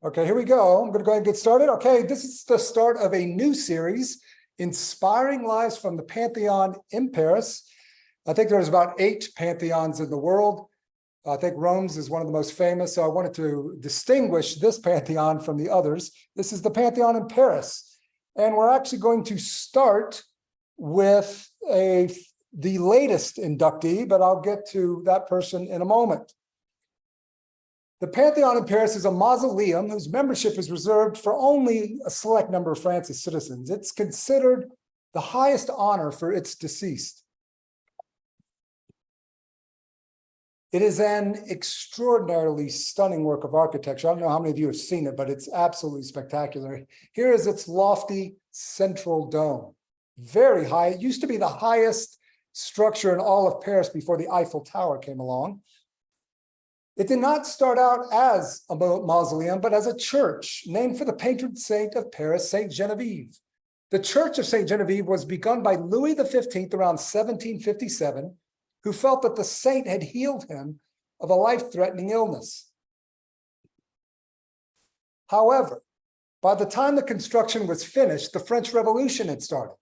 Okay, here we go. I'm going to go ahead and get started. Okay, this is the start of a new series, Inspiring Lives from the Pantheon in Paris. I think there's about 8 pantheons in the world. I think Rome's is one of the most famous, so I wanted to distinguish this pantheon from the others. This is the Pantheon in Paris, and we're actually going to start with the latest inductee, but I'll get to that person in a moment. The Pantheon in Paris is a mausoleum whose membership is reserved for only a select number of France's citizens. It's considered the highest honor for its deceased. It is an extraordinarily stunning work of architecture. I don't know how many of you have seen it, but it's absolutely spectacular. Here is its lofty central dome, very high. It used to be the highest structure in all of Paris before the Eiffel Tower came along. It did not start out as a mausoleum, but as a church named for the patron saint of Paris, Saint Genevieve. The Church of Saint Genevieve was begun by Louis XV around 1757, who felt that the saint had healed him of a life-threatening illness. However, by the time the construction was finished, the French Revolution had started.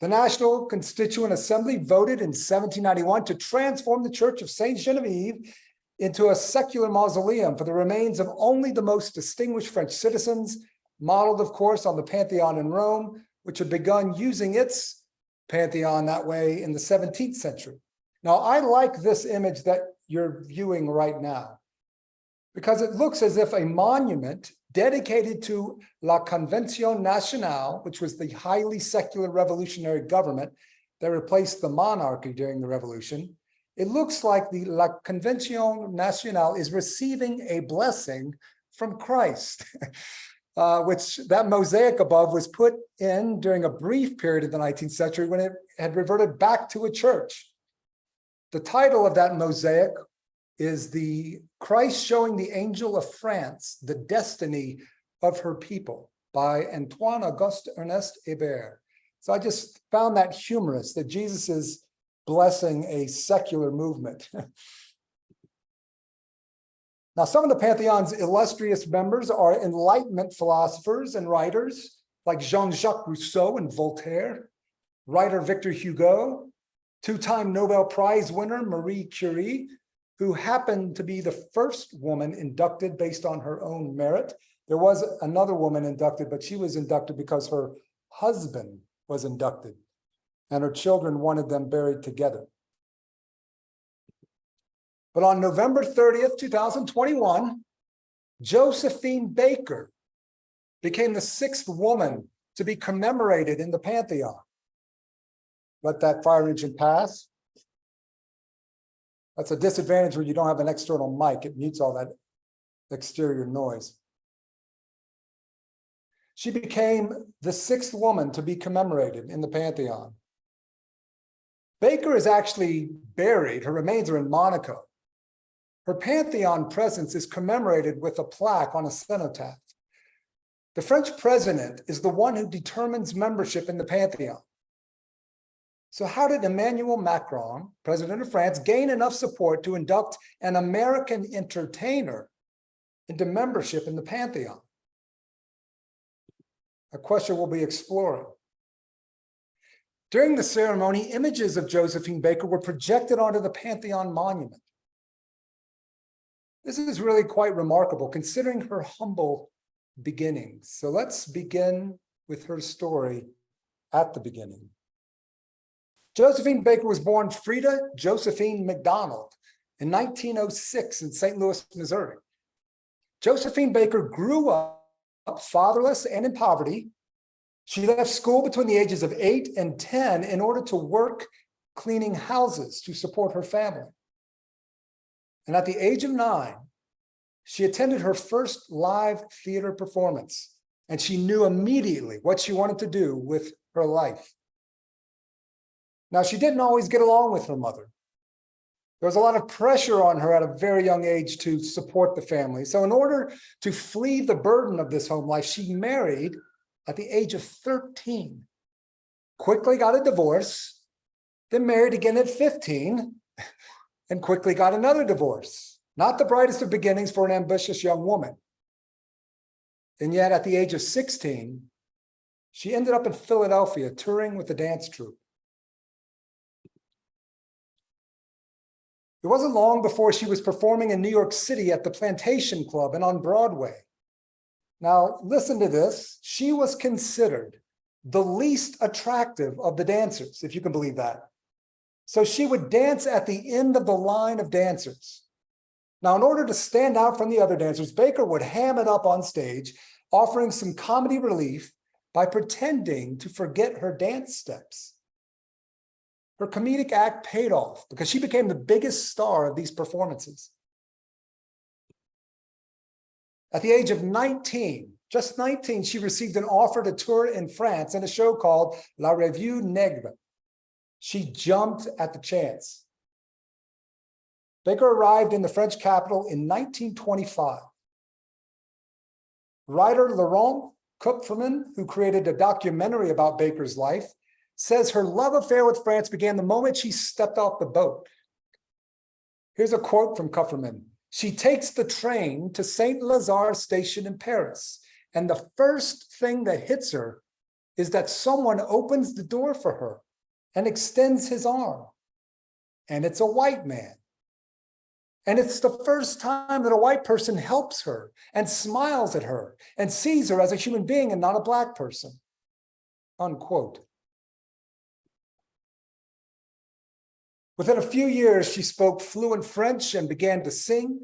The National Constituent Assembly voted in 1791 to transform the Church of Saint Genevieve into a secular mausoleum for the remains of only the most distinguished French citizens, modeled, of course, on the Pantheon in Rome, which had begun using its Pantheon that way in the 17th century. Now, I like this image that you're viewing right now, because it looks as if a monument dedicated to La Convention Nationale, which was the highly secular revolutionary government that replaced the monarchy during the revolution. It looks like the La Convention Nationale is receiving a blessing from Christ, which that mosaic above was put in during a brief period of the 19th century when it had reverted back to a church. The title of that mosaic is the Christ Showing the Angel of France, the Destiny of Her People by Antoine Auguste Ernest Hébert. So I just found that humorous, that Jesus is blessing a secular movement. Now, some of the Pantheon's illustrious members are Enlightenment philosophers and writers like Jean-Jacques Rousseau and Voltaire, writer Victor Hugo, two-time Nobel Prize winner Marie Curie, who happened to be the first woman inducted based on her own merit. There was another woman inducted, but she was inducted because her husband was inducted, and her children wanted them buried together. But on November 30th, 2021, Josephine Baker became the 6th woman to be commemorated in the Pantheon. Let that fire engine pass. That's a disadvantage when you don't have an external mic. It mutes all that exterior noise. She became the 6th woman to be commemorated in the Pantheon. Baker is actually buried. Her remains are in Monaco. Her Pantheon presence is commemorated with a plaque on a cenotaph. The French president is the one who determines membership in the Pantheon. So how did Emmanuel Macron, president of France, gain enough support to induct an American entertainer into membership in the Pantheon? A question we'll be exploring. During the ceremony, images of Josephine Baker were projected onto the Pantheon monument. This is really quite remarkable considering her humble beginnings. So let's begin with her story at the beginning. Josephine Baker was born Frida Josephine McDonald in 1906 in St. Louis, Missouri. Josephine Baker grew up fatherless and in poverty. She left school between the ages of 8 and 10 in order to work cleaning houses to support her family. And at the age of 9, she attended her first live theater performance, and she knew immediately what she wanted to do with her life. Now, she didn't always get along with her mother. There was a lot of pressure on her at a very young age to support the family. So in order to flee the burden of this home life, she married at the age of 13, quickly got a divorce, then married again at 15, and quickly got another divorce. Not the brightest of beginnings for an ambitious young woman. And yet at the age of 16, she ended up in Philadelphia touring with the dance troupe. It wasn't long before she was performing in New York City at the Plantation Club and on Broadway. Now, listen to this. She was considered the least attractive of the dancers, if you can believe that. So she would dance at the end of the line of dancers. Now, in order to stand out from the other dancers, Baker would ham it up on stage, offering some comedy relief by pretending to forget her dance steps. Her comedic act paid off because she became the biggest star of these performances. At the age of 19, just 19, she received an offer to tour in France in a show called La Revue Negre. She jumped at the chance. Baker arrived in the French capital in 1925. Writer Laurent Kupferman, who created a documentary about Baker's life, says her love affair with France began the moment she stepped off the boat. Here's a quote from Kupferman. She takes the train to Saint Lazare station in Paris, and the first thing that hits her is that someone opens the door for her and extends his arm. And it's a white man. And it's the first time that a white person helps her and smiles at her and sees her as a human being and not a black person. Unquote. Within a few years, she spoke fluent French and began to sing.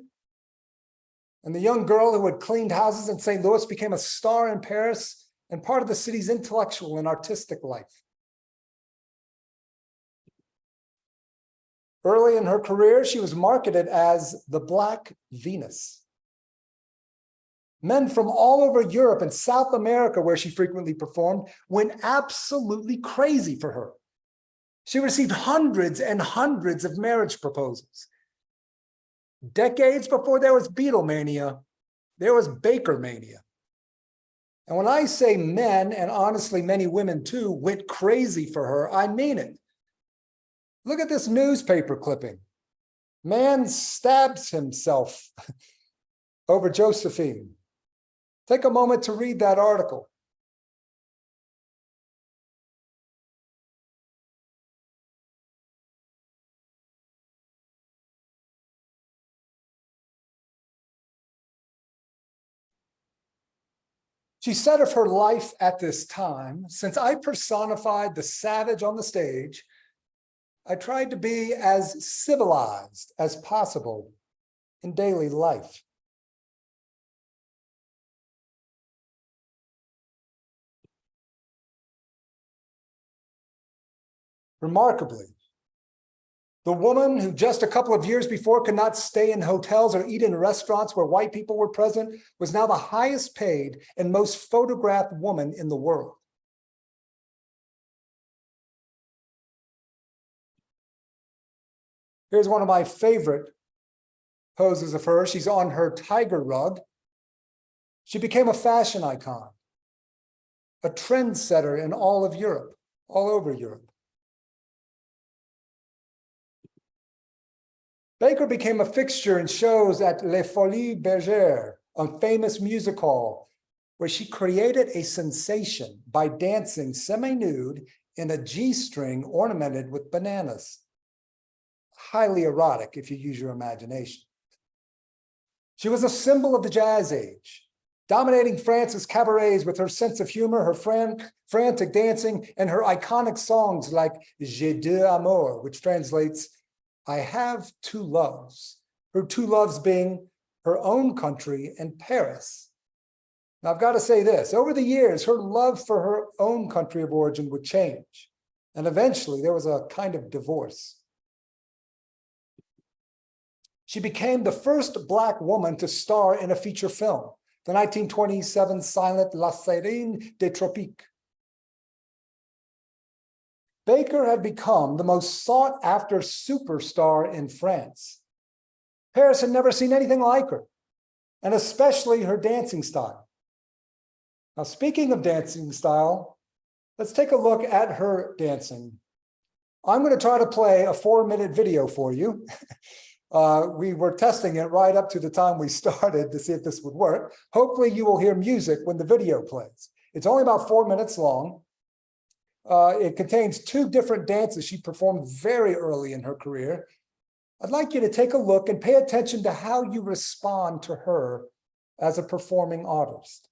And the young girl who had cleaned houses in St. Louis became a star in Paris and part of the city's intellectual and artistic life. Early in her career, she was marketed as the Black Venus. Men from all over Europe and South America, where she frequently performed, went absolutely crazy for her. She received hundreds and hundreds of marriage proposals. Decades before there was Beatlemania, there was Bakermania. And when I say men, and honestly many women too, went crazy for her, I mean it. Look at this newspaper clipping. Man stabs himself over Josephine. Take a moment to read that article. She said of her life at this time, since I personified the savage on the stage, I tried to be as civilized as possible in daily life. Remarkably, the woman who just a couple of years before could not stay in hotels or eat in restaurants where white people were present was now the highest paid and most photographed woman in the world. Here's one of my favorite poses of her. She's on her tiger rug. She became a fashion icon, a trendsetter in all of Europe, all over Europe. Baker became a fixture in shows at Les Folies Bergères, a famous music hall, where she created a sensation by dancing semi-nude in a G-string ornamented with bananas. Highly erotic if you use your imagination. She was a symbol of the Jazz Age, dominating France's cabarets with her sense of humor, her frantic dancing, and her iconic songs like J'ai deux amours, which translates, I have two loves, her two loves being her own country and Paris. Now, I've got to say this, over the years, her love for her own country of origin would change, and eventually there was a kind of divorce. She became the first Black woman to star in a feature film, the 1927 silent La Sirène des Tropiques. Baker had become the most sought-after superstar in France. Paris had never seen anything like her, and especially her dancing style. Now, speaking of dancing style, let's take a look at her dancing. I'm going to try to play a 4-minute video for you. We were testing it right up to the time we started to see if this would work. Hopefully you will hear music when the video plays. It's only about 4 minutes long. It contains 2 different dances she performed very early in her career. I'd like you to take a look and pay attention to how you respond to her as a performing artist.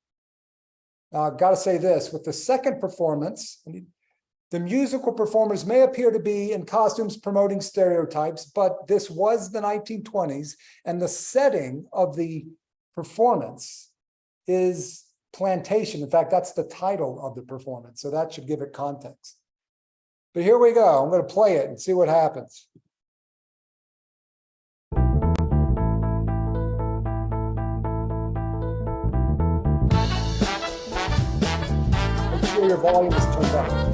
Now, I've got to say this, with the second performance, the musical performers may appear to be in costumes promoting stereotypes, but this was the 1920s, and the setting of the performance is plantation. In fact, that's the title of the performance, so that should give it context. But here we go. I'm going to play it and see what happens. Make sure your volume is turned up.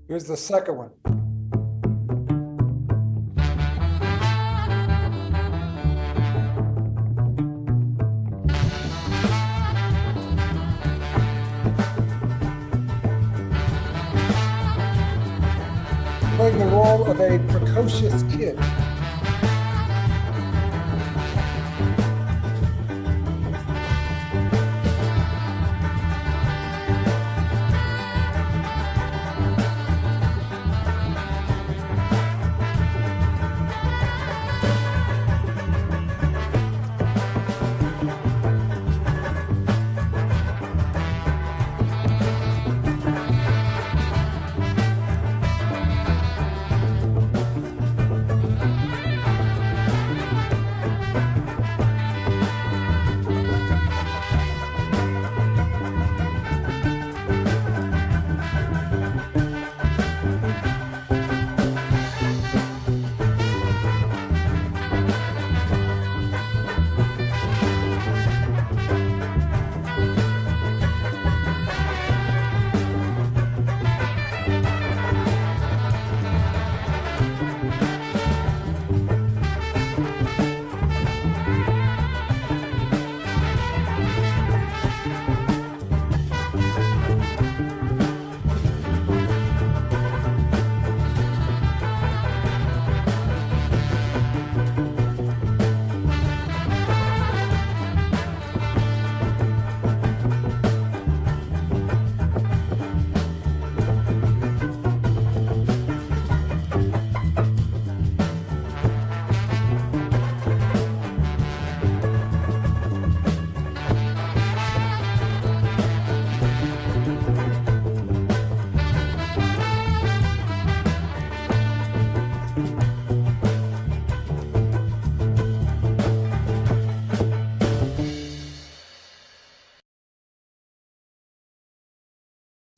Here's the second one. Playing the role of a precocious kid.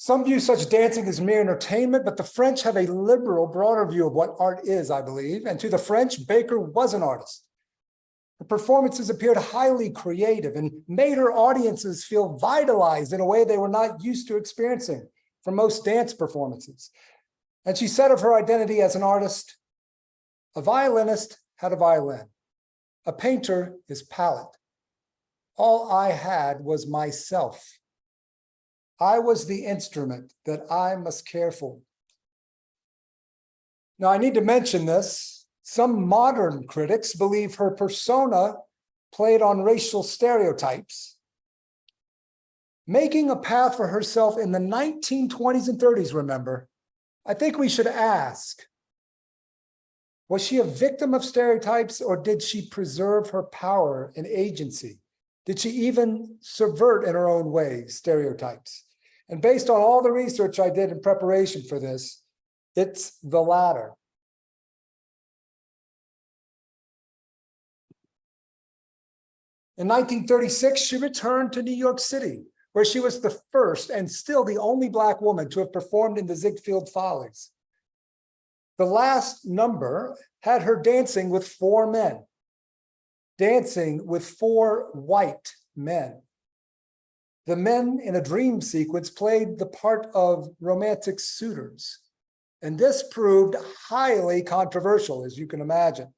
Some view such dancing as mere entertainment, but the French have a liberal, broader view of what art is, I believe. And to the French, Baker was an artist. Her performances appeared highly creative and made her audiences feel vitalized in a way they were not used to experiencing from most dance performances. And she said of her identity as an artist, a violinist had a violin, a painter his palette. All I had was myself. I was the instrument that I must care for. Now, I need to mention this. Some modern critics believe her persona played on racial stereotypes, making a path for herself in the 1920s and 30s, remember. I think we should ask, was she a victim of stereotypes, or did she preserve her power and agency? Did she even subvert in her own way stereotypes? And based on all the research I did in preparation for this, it's the latter. In 1936, she returned to New York City, where she was the first and still the only Black woman to have performed in the Ziegfeld Follies. The last number had her dancing with 4 men, dancing with 4 white men. The men in a dream sequence played the part of romantic suitors, and this proved highly controversial, as you can imagine.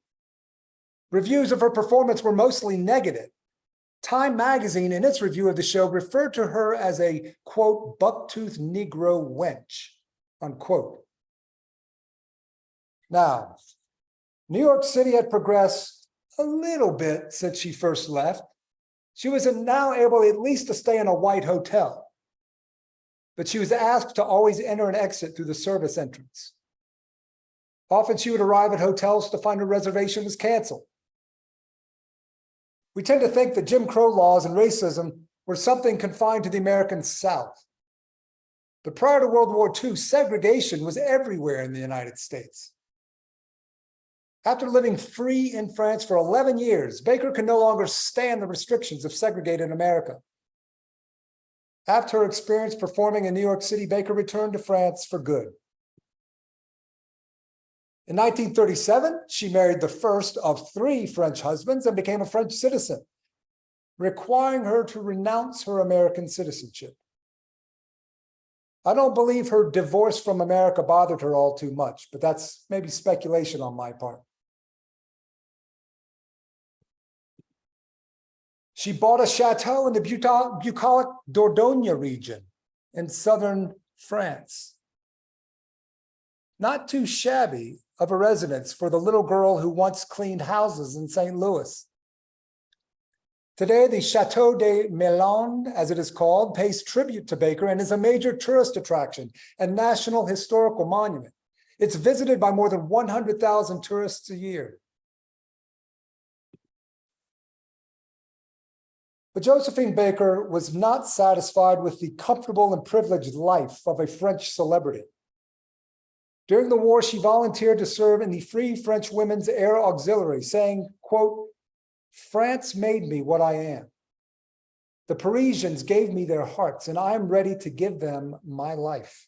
Reviews of her performance were mostly negative. Time magazine, in its review of the show, referred to her as a, quote, buck-toothed Negro wench, unquote. Now, New York City had progressed a little bit since she first left. She was now able at least to stay in a white hotel, but she was asked to always enter and exit through the service entrance. Often she would arrive at hotels to find her reservation was canceled. We tend to think that Jim Crow laws and racism were something confined to the American South. But prior to World War II, segregation was everywhere in the United States. After living free in France for 11 years, Baker could no longer stand the restrictions of segregated America. After her experience performing in New York City, Baker returned to France for good. In 1937, she married the first of 3 French husbands and became a French citizen, requiring her to renounce her American citizenship. I don't believe her divorce from America bothered her all too much, but that's maybe speculation on my part. She bought a chateau in the bucolic Dordogne region in southern France. Not too shabby of a residence for the little girl who once cleaned houses in St. Louis. Today, the Chateau de Mélande, as it is called, pays tribute to Baker and is a major tourist attraction and national historical monument. It's visited by more than 100,000 tourists a year. But Josephine Baker was not satisfied with the comfortable and privileged life of a French celebrity. During the war, she volunteered to serve in the Free French Women's Air Auxiliary, saying, quote, "France made me what I am. The Parisians gave me their hearts, and I am ready to give them my life."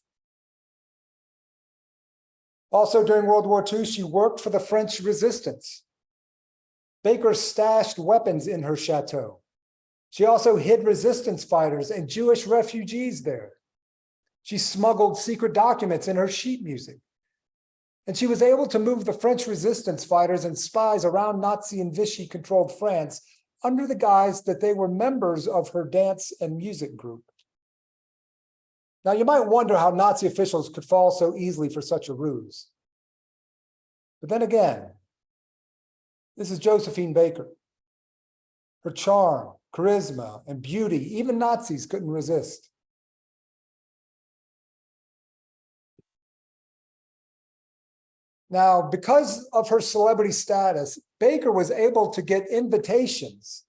Also, during World War II, she worked for the French resistance. Baker stashed weapons in her chateau. She also hid resistance fighters and Jewish refugees there. She smuggled secret documents in her sheet music. And she was able to move the French resistance fighters and spies around Nazi and Vichy-controlled France under the guise that they were members of her dance and music group. Now, you might wonder how Nazi officials could fall so easily for such a ruse. But then again, this is Josephine Baker. Her charm, charisma, and beauty, even Nazis couldn't resist. Now, because of her celebrity status, Baker was able to get invitations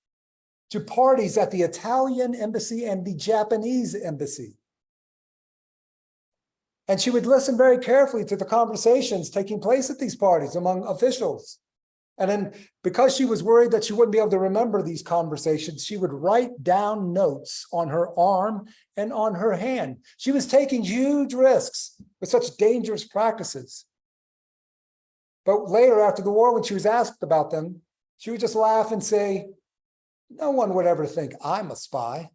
to parties at the Italian embassy and the Japanese embassy. And she would listen very carefully to the conversations taking place at these parties among officials And then because she was worried that she wouldn't be able to remember these conversations, she would write down notes on her arm and on her hand. She was taking huge risks with such dangerous practices. But later, after the war, when she was asked about them, she would just laugh and say, "No one would ever think I'm a spy."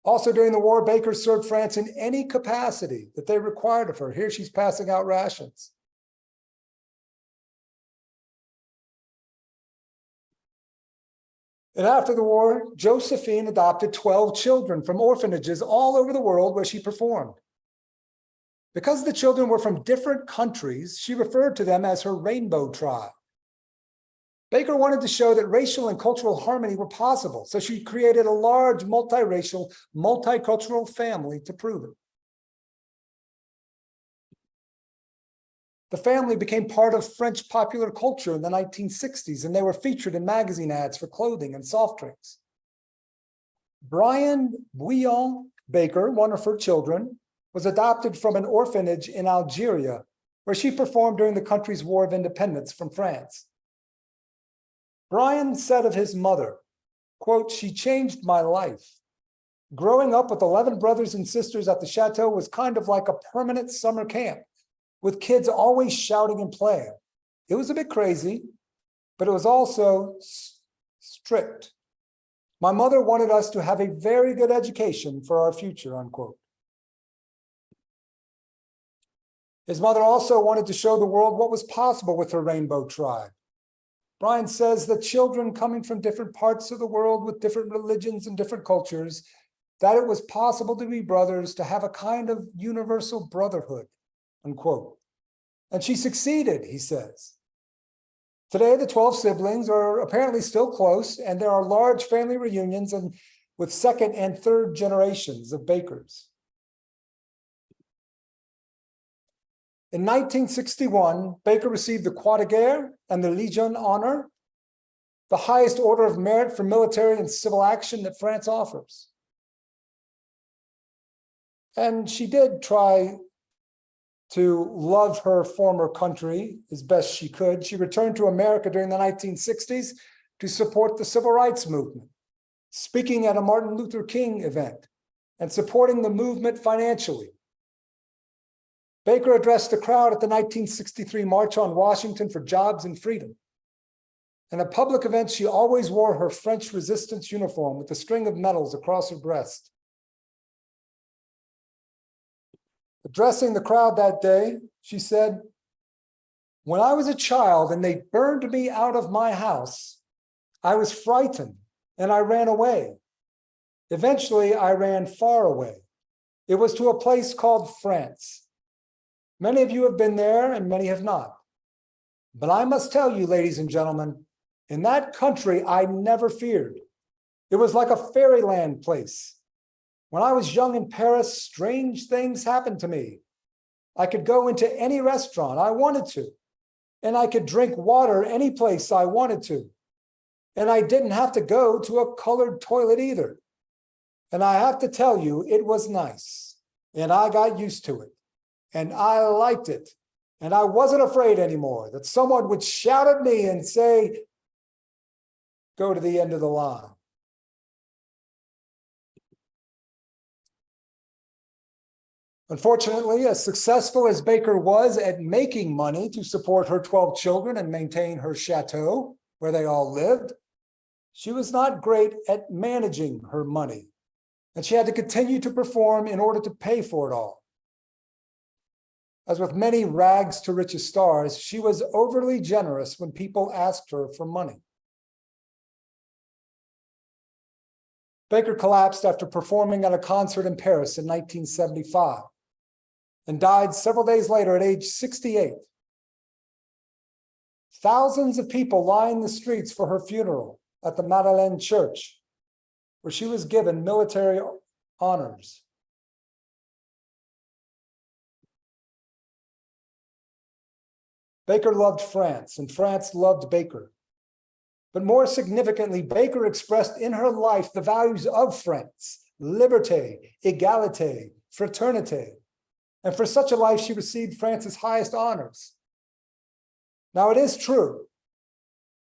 Also during the war, Baker served France in any capacity that they required of her. Here she's passing out rations. And after the war, Josephine adopted 12 children from orphanages all over the world where she performed. Because the children were from different countries, she referred to them as her rainbow tribe. Baker wanted to show that racial and cultural harmony were possible, so she created a large multiracial, multicultural family to prove it. The family became part of French popular culture in the 1960s, and they were featured in magazine ads for clothing and soft drinks. Brian Bouillon Baker, one of her children, was adopted from an orphanage in Algeria, where she performed during the country's War of Independence from France. Brian said of his mother, quote, "She changed my life. Growing up with 11 brothers and sisters at the chateau was kind of like a permanent summer camp, with kids always shouting and playing. It was a bit crazy, but it was also strict. My mother wanted us to have a very good education for our future," unquote. His mother also wanted to show the world what was possible with her rainbow tribe. Brian says that children coming from different parts of the world with different religions and different cultures, that it was possible to be brothers, to have a kind of universal brotherhood, unquote. And she succeeded, he says. Today, the 12 siblings are apparently still close, and there are large family reunions and with second and third generations of Bakers. In 1961, Baker received the Croix de Guerre and the Legion Honor, the highest order of merit for military and civil action that France offers. And she did try to love her former country as best she could. She returned to America during the 1960s to support the civil rights movement, speaking at a Martin Luther King event and supporting the movement financially. Baker addressed the crowd at the 1963 March on Washington for Jobs and Freedom. In a public event, she always wore her French resistance uniform with a string of medals across her breast. Addressing the crowd that day, she said, "When I was a child and they burned me out of my house, I was frightened and I ran away. Eventually, I ran far away. It was to a place called France. Many of you have been there and many have not. But I must tell you, ladies and gentlemen, in that country, I never feared. It was like a fairyland place. When I was young in Paris, strange things happened to me. I could go into any restaurant I wanted to, and I could drink water any place I wanted to. And I didn't have to go to a colored toilet either. And I have to tell you, it was nice, and I got used to it. And I liked it. And I wasn't afraid anymore that someone would shout at me and say, 'Go to the end of the line.'" Unfortunately, as successful as Baker was at making money to support her 12 children and maintain her chateau where they all lived, she was not great at managing her money, and she had to continue to perform in order to pay for it all. As with many rags to riches stars, she was overly generous when people asked her for money. Baker collapsed after performing at a concert in Paris in 1975 and died several days later at age 68. Thousands of people lined the streets for her funeral at the Madeleine Church, where she was given military honors. Baker loved France, and France loved Baker. But more significantly, Baker expressed in her life the values of France: liberté, égalité, fraternité. And for such a life, she received France's highest honors. Now, it is true.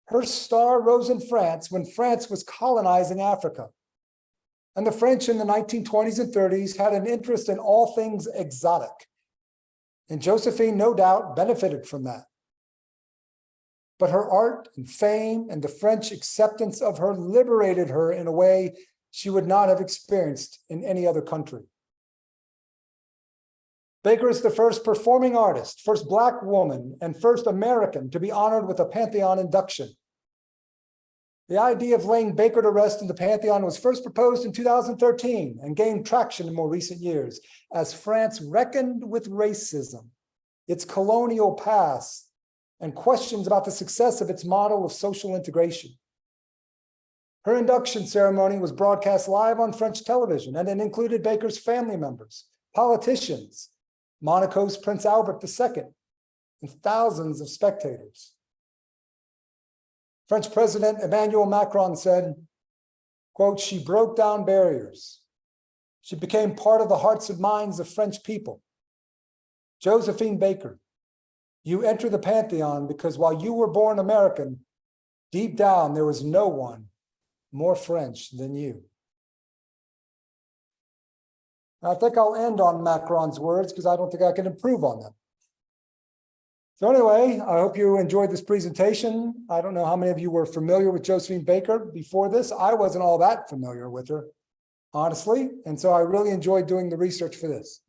Her star rose in France when France was colonizing Africa. And the French in the 1920s and 30s had an interest in all things exotic. And Josephine, no doubt, benefited from that. But her art and fame and the French acceptance of her liberated her in a way she would not have experienced in any other country. Baker is the first performing artist, first Black woman, and first American to be honored with a Pantheon induction. The idea of laying Baker to rest in the Pantheon was first proposed in 2013 and gained traction in more recent years as France reckoned with racism, its colonial past, and questions about the success of its model of social integration. Her induction ceremony was broadcast live on French television, and it included Baker's family members, politicians, Monaco's Prince Albert II, and thousands of spectators. French President Emmanuel Macron said, quote, "She broke down barriers. She became part of the hearts and minds of French people. Josephine Baker, you enter the Pantheon because while you were born American, deep down there was no one more French than you." I think I'll end on Macron's words because I don't think I can improve on them. So anyway, I hope you enjoyed this presentation. I don't know how many of you were familiar with Josephine Baker before this. I wasn't all that familiar with her, honestly. And so I really enjoyed doing the research for this.